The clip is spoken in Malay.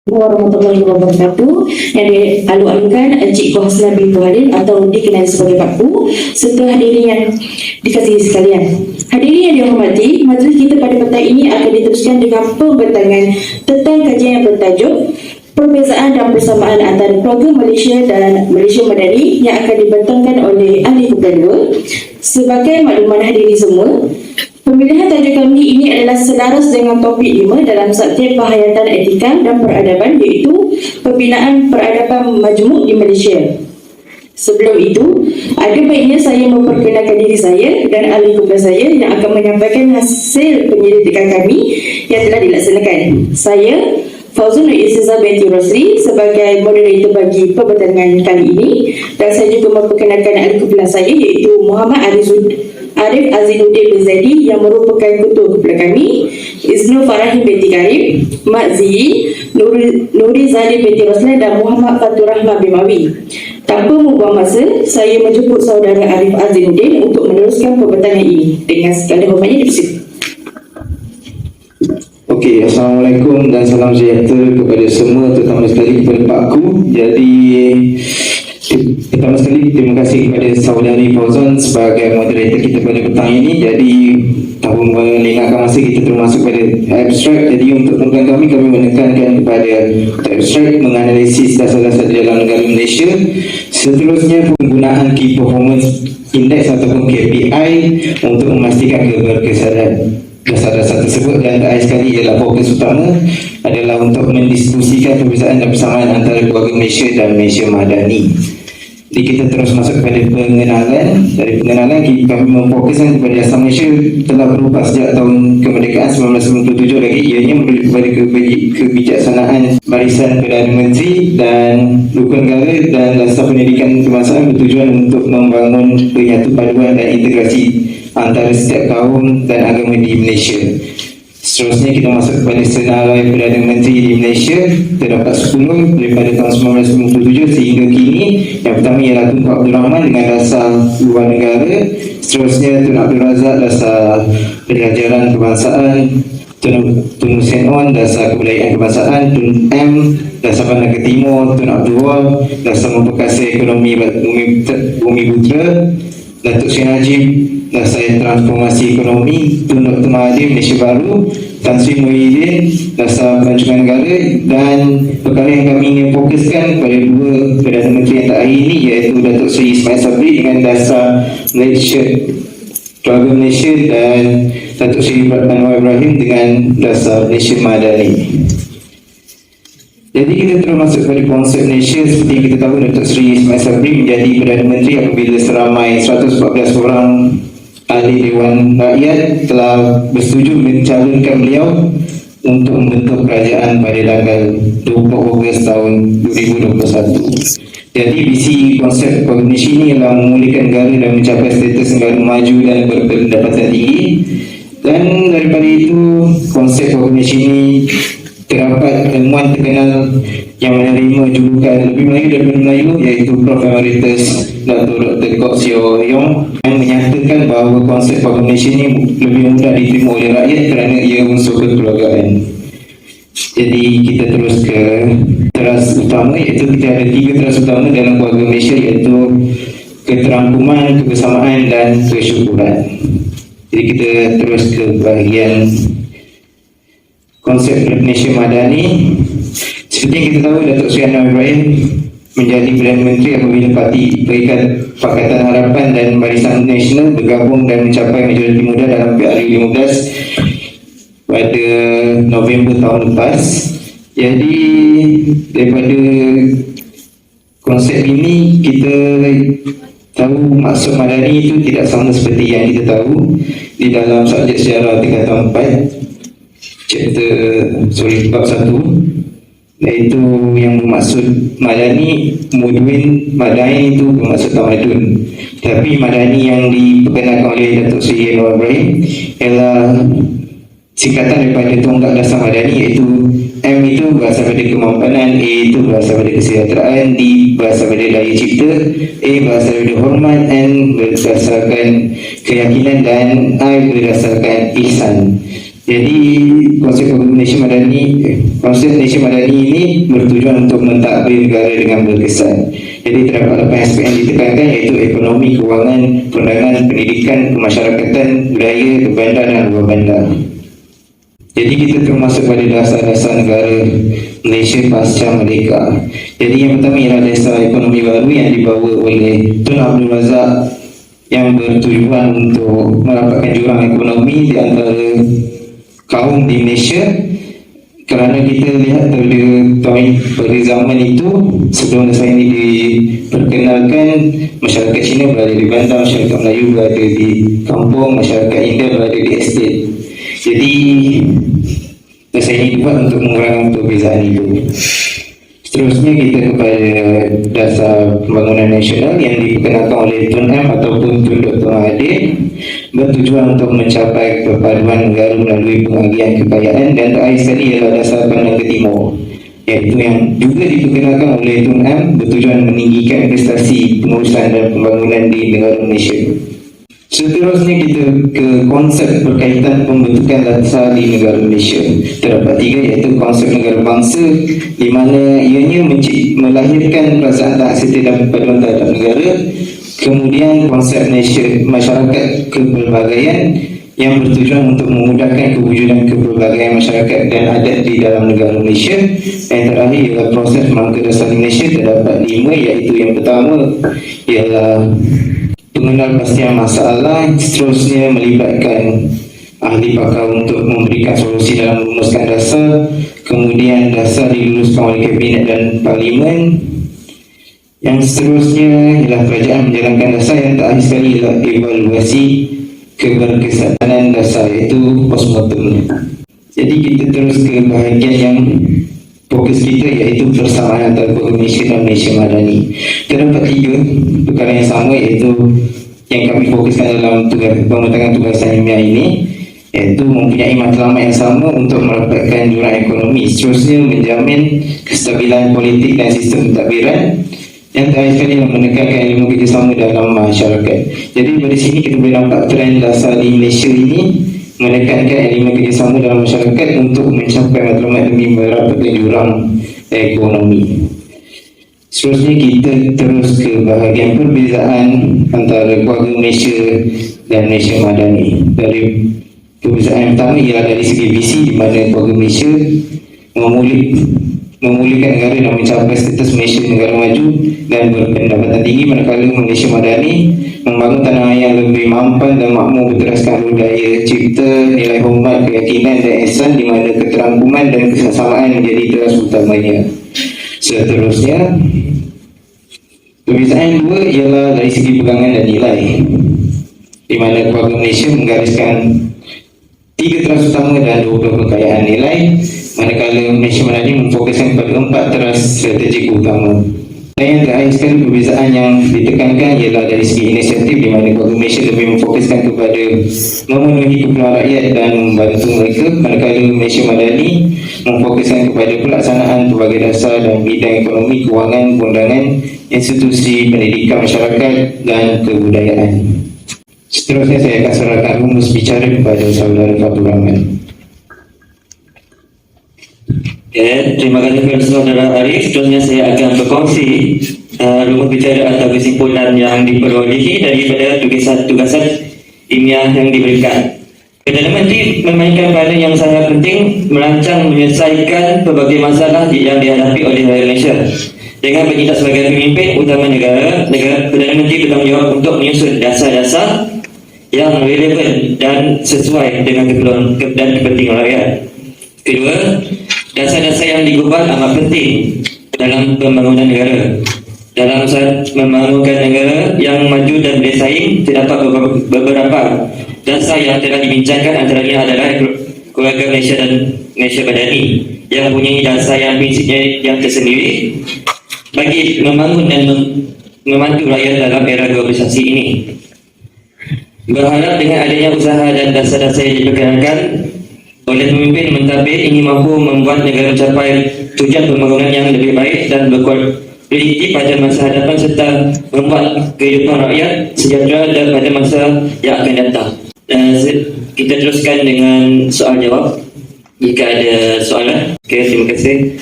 Warahmatullahi wabarakatuh, yang dialu-alukan Encik Ko Hasna bintu Halil atau dikenali sebagai Pak Pu, serta hadirin yang dikasihi sekalian. Hadirin yang dihormati, majlis kita pada petang ini akan diteruskan dengan pembentangan tentang kajian yang bertajuk Perbezaan dan Persamaan antara Keluarga Malaysia dan Malaysia Madani yang akan dibentangkan oleh ahli kumpulan 2. Sebagai makluman hadirin semua, pemilihan tajuk kami ini adalah selaras dengan topik 5 dalam Subjek Penghayatan Etika dan Peradaban, iaitu Pembinaan Peradaban Majmuk di Malaysia. Sebelum itu, ada baiknya saya memperkenalkan diri saya dan ahli kumpulan saya yang akan menyampaikan hasil penyelidikan kami yang telah dilaksanakan. Saya, Fauzul Nur Izzizah binti Rosli, sebagai moderator bagi pembentangan kali ini, dan saya juga memperkenalkan ahli kumpulan saya iaitu Muhammad Arif Azinuddin Zaidi yang merupakan ketua kumpulan kami, Iznul Farahim binti Karim, Mak Zee, Nuri Zalim binti Roslan dan Muhammad Fatur Rahman bin Mawi. Tanpa membuang masa, saya menjemput saudara Arif Azinuddin untuk meneruskan pembentangan ini. Dengan segala hormatnya, dipersilakan. Okey, Assalamualaikum dan salam sejahtera kepada semua, terutama sekali kepada Pak Ku. Jadi, pertama sekali terima kasih kepada saudari Fauzan sebagai moderator kita pada petang ini. Jadi, tahun mengingatkan masa kita termasuk pada abstrak. Jadi, untuk program kami menekankan kepada abstrak menganalisis dasar-dasar di dalam negara Malaysia. Seterusnya, penggunaan Key Performance Index ataupun KPI untuk memastikan keberkesanan dasar-dasar tersebut, dan terakhir sekali ialah fokus utama adalah untuk mendiskusikan perbezaan dan persamaan antara keluarga Malaysia dan Malaysia Madani. Jadi kita terus masuk kepada pengenalan. Dari pengenalan kami memfokuskan kepada asal Malaysia telah berubah sejak tahun kemerdekaan 1997 lagi, ianya merujuk kepada kebijaksanaan Barisan Perdana Menteri dan Rukun Negara dan Dasar Pendidikan Kebangsaan bertujuan untuk membangun penyatupaduan dan integrasi antara setiap kaum dan agama di Malaysia. Seterusnya kita masuk kepada senarai Perdana Menteri di Malaysia. Terdapat 10 daripada tahun 1997 sehingga kini. Yang pertama ialah Tunku Abdul Rahman dengan dasar luar negara. Seterusnya Tun Abdul Razak dasar pelajaran kebangsaan, Tun Hussein On dasar kebudayaan kebangsaan, Tun M dasar Bandar Timur, Tun Abdul Wahab dasar memperkasa ekonomi bumi putera, Datuk Sri Najib dasar transformasi ekonomi, Tun Dr. Mahathir Malaysia Baru, Tan Sri Muhyiddin dasar pelancongan negara, dan perkara yang kami ingin fokuskan pada dua Perdana Menteri yang terakhir ini iaitu Datuk Sri Ismail Sabri dengan dasar Malaysia Keluarga Malaysia dan Datuk Sri Anwar Ibrahim dengan dasar Malaysia Madani. Jadi kita terus masuk pada konsep Malaysia. Seperti yang kita tahu, Datuk Sri Ismail Sabri menjadi Perdana Menteri apabila seramai 114 orang ahli Dewan Rakyat telah bersetuju mencalonkan beliau untuk membentuk kerajaan pada tanggal 20 Ogos tahun 2021. Jadi visi konsep Malaysia ini adalah memulihkan negara dan mencapai status negara maju dan berpendapatan tinggi. Dan daripada itu, konsep Malaysia ini terdapat ilmuwan terkenal yang menerima julukan lebih Melayu daripada Melayu, iaitu Prof. Emeritus Dr. Kok Sio Yong, yang menyatakan bahawa konsep Malaysia ini lebih mudah diterima oleh rakyat kerana ia unsur kekeluargaan. Jadi kita terus ke teras utama, iaitu kita ada 3 teras utama dalam keluarga Malaysia, iaitu keterangkuman, kebersamaan dan kesyukuran. Jadi kita terus ke bahagian konsep Malaysia Madani. Seperti yang kita tahu, Datuk Sri Anwar Ibrahim menjadi Perdana Menteri apabila Parti Pakatan Harapan dan Barisan Nasional bergabung dan mencapai majoriti muda dalam PRU 15 pada November tahun lepas. Jadi daripada konsep ini kita tahu maksud Madani itu tidak sama seperti yang kita tahu di dalam subjek sejarah tingkatan 4 bab 1, iaitu yang bermaksud Madani, Mudwin Madani itu bermaksud tamadun. Tapi Madani yang diperkenalkan oleh Datuk Sri Anwar Ibrahim ialah singkatan daripada tonggak dasar Madani, iaitu M itu berasal pada kemampanan, A itu berasal pada kesejahteraan, D berasal pada daya cipta, A berasal pada hormat, N berdasarkan keyakinan, dan I berdasarkan ihsan. Jadi konsep Malaysia Madani ini bertujuan untuk mentadbir negara dengan berkesan. Jadi terdapat 8 aspek yang ditekankan, iaitu ekonomi, kewangan, perdagangan, pendidikan, kemasyarakatan, budaya, berbandar dan luar bandar. Jadi kita termasuk pada dasar-dasar negara Malaysia pasca merdeka. Jadi yang pertama ialah dasar ekonomi baru yang dibawa oleh Tun Abdul Razak yang bertujuan untuk merapatkan jurang ekonomi di antara kaum di Malaysia. Kerana kita lihat pada zaman itu, sebelum dasar ini diperkenalkan, masyarakat Cina berada di bandar, masyarakat Melayu berada di kampung, masyarakat India berada di estate. Jadi dasar ini dibuat untuk mengurangkan perbezaan itu. Seterusnya kita kepada dasar pembangunan nasional yang diperkenalkan oleh Tun M ataupun Tun Dr. Mahathir, bertujuan untuk mencapai perpaduan negara melalui pembagian kekayaan, dan terakhir sekali ialah dasar pandang ke timur, iaitu yang juga diperkenalkan oleh Tun M, bertujuan meninggikan prestasi pengurusan dan pembangunan di negara Malaysia. Seterusnya kita ke konsep berkaitan pembentukan dasar di negara Malaysia. Terdapat 3, iaitu konsep negara bangsa, di mana ianya melahirkan perasaan tak setia dan perpaduan terhadap negara. Kemudian konsep masyarakat kepelbagaian yang bertujuan untuk memudahkan kewujudan kepelbagaian masyarakat dan adat di dalam negara Malaysia. Yang terakhir ialah proses melangkah dasar di Malaysia. Terdapat 5, iaitu yang pertama ialah pengenalpastian masalah, seterusnya melibatkan ahli pakar untuk memberikan solusi dalam merumuskan dasar, kemudian dasar diluluskan oleh Kabinet dan Parlimen. Yang seterusnya ialah kerajaan menjalankan dasar. Yang terakhir sekali ialah evaluasi keberkesanan dasar, iaitu postmortem. Jadi kita terus ke bahagian yang fokus kita, iaitu persamaan antara Malaysia dan Malaysia Madani. Terdapat 3 perkara yang sama, iaitu yang kami fokuskan dalam pembentangan tugasan ilmiah ini, iaitu mempunyai matlamat yang sama untuk merapatkan jurang ekonomi, seterusnya menjamin kestabilan politik dan sistem pentadbiran, yang terakhir sekali menekankan ilmu kerjasama dalam masyarakat. Jadi dari sini kita boleh nampak trend dasar di Malaysia ini menekankan elemen kerjasama dalam masyarakat untuk mencapai matlamat demi merapatkan jurang ekonomi. Seterusnya kita terus ke bahagian perbezaan antara keluarga Malaysia dan Malaysia Madani. Dari perbezaan yang pertama ialah dari segi visi, di mana keluarga Malaysia memulihkan negara dan mencapai status Malaysia negara maju dan berpendapatan tinggi, manakala Malaysia Madani membangun tanah air yang lebih mampan dan makmur berteraskan budaya cipta, nilai hormat, keyakinan dan ihsan, di mana keterangkuman dan kesamaan menjadi teras utamanya. Seterusnya, perbezaan dua ialah dari segi pegangan dan nilai, di mana keluarga Malaysia menggariskan 3 teras utama dan 2 kekayaan nilai, manakala Malaysia Madani memfokuskan pada 4 teras strategik utama. Dan yang terakhir sekali perbezaan yang ditekankan ialah dari segi inisiatif, di mana keluarga Malaysia lebih memfokuskan kepada memenuhi keperluan rakyat dan membantu mereka, manakala Malaysia Madani memfokuskan kepada pelaksanaan pelbagai dasar dan bidang ekonomi, kewangan, perundangan, institusi pendidikan masyarakat dan kebudayaan. Seterusnya saya akan serahkan rumus bicara kepada saudara Fatul Rahman. Terima kasih kepada saudara Arif. Seterusnya saya akan berkongsi rumus bicara atau kesimpulan yang diperolehi daripada tugasan ilmiah yang diberikan. Perdana Menteri memainkan peranan yang sangat penting merancang menyelesaikan pelbagai masalah yang dihadapi oleh rakyat Malaysia. Dengan bertindak sebagai pemimpin utama negara, Perdana Menteri bertanggungjawab untuk menyusun dasar-dasar yang relevan dan sesuai dengan keperluan dan kepentingan rakyat. Kedua, dasar-dasar yang digubal amat penting dalam pembangunan negara. Dalam membangunkan negara yang maju dan bersaing, terdapat beberapa dasar yang telah dibincangkan, antaranya adalah keluarga Malaysia dan Malaysia Madani yang mempunyai dasar yang prinsipnya yang tersendiri bagi membangun dan membantu rakyat dalam era globalisasi ini. Berharap dengan adanya usaha dan dasar-dasar yang diperkenalkan oleh pemimpin mentadbir ini mampu membuat negara mencapai tujuan pembangunan yang lebih baik dan berkualiti pada masa hadapan, serta membuat kehidupan rakyat sejahtera dan pada masa yang akan datang. Kita teruskan dengan soal jawab. Jika ada soalan, terima kasih.